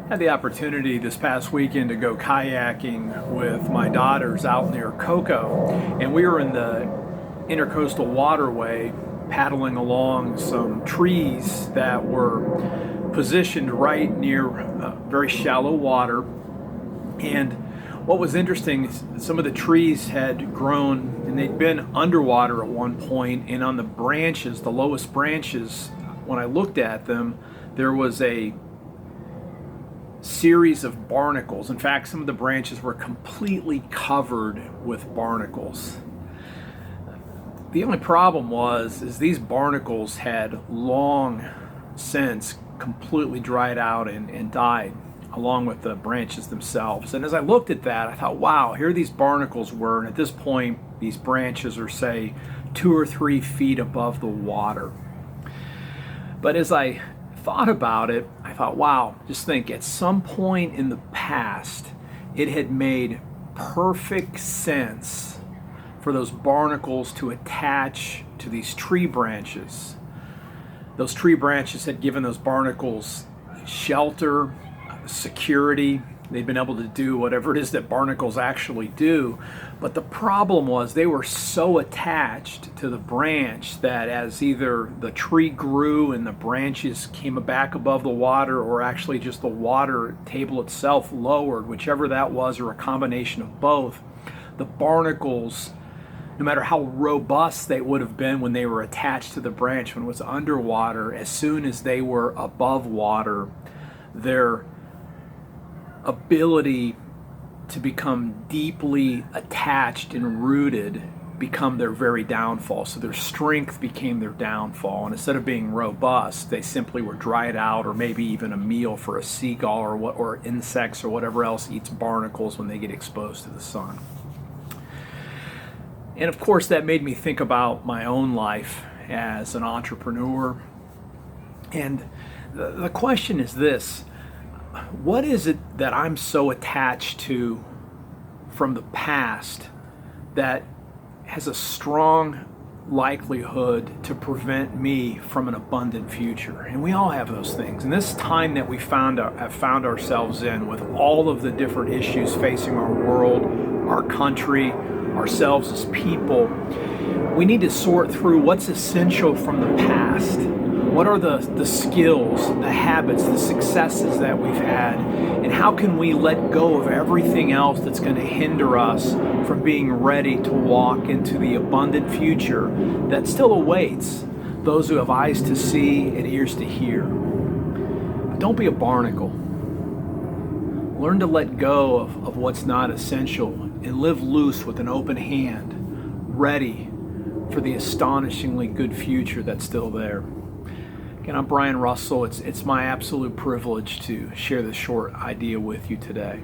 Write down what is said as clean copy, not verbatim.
Had the opportunity this past weekend to go kayaking with my daughters out near Cocoa, and we were in the intercoastal waterway paddling along some trees that were positioned right near very shallow water. And what was interesting is some of the trees had grown and they'd been underwater at one point, and on the branches, the lowest branches, when I looked at them, there was a series of barnacles. In fact, some of the branches were completely covered with barnacles. The only problem is these barnacles had long since completely dried out and died, along with the branches themselves. And as I looked at that, I thought, wow, here these barnacles were, and at this point, these branches are, say, 2 or 3 feet above the water. But as I thought about it, I thought, wow, just think, at some point in the past, it had made perfect sense for those barnacles to attach to these tree branches. Those tree branches had given those barnacles shelter, security. They'd been able to do whatever it is that barnacles actually do. But the problem was they were so attached to the branch that as either the tree grew and the branches came back above the water, or actually just the water table itself lowered, whichever that was, or a combination of both, the barnacles, no matter how robust they would have been when they were attached to the branch when it was underwater, as soon as they were above water, their ability to become deeply attached and rooted become their very downfall. So their strength became their downfall, and instead of being robust, they simply were dried out, or maybe even a meal for a seagull or insects or whatever else eats barnacles when they get exposed to the sun. And of course, that made me think about my own life as an entrepreneur. And the question is this: what is it that I'm so attached to from the past that has a strong likelihood to prevent me from an abundant future? And we all have those things. And this time that we have found ourselves in, with all of the different issues facing our world, our country, ourselves as people, we need to sort through what's essential from the past. What are the skills, the habits, the successes that we've had, and how can we let go of everything else that's going to hinder us from being ready to walk into the abundant future that still awaits those who have eyes to see and ears to hear. But don't be a barnacle. Learn to let go of what's not essential and live loose with an open hand, ready for the astonishingly good future that's still there. Again, I'm Brian Russell. It's my absolute privilege to share this short idea with you today.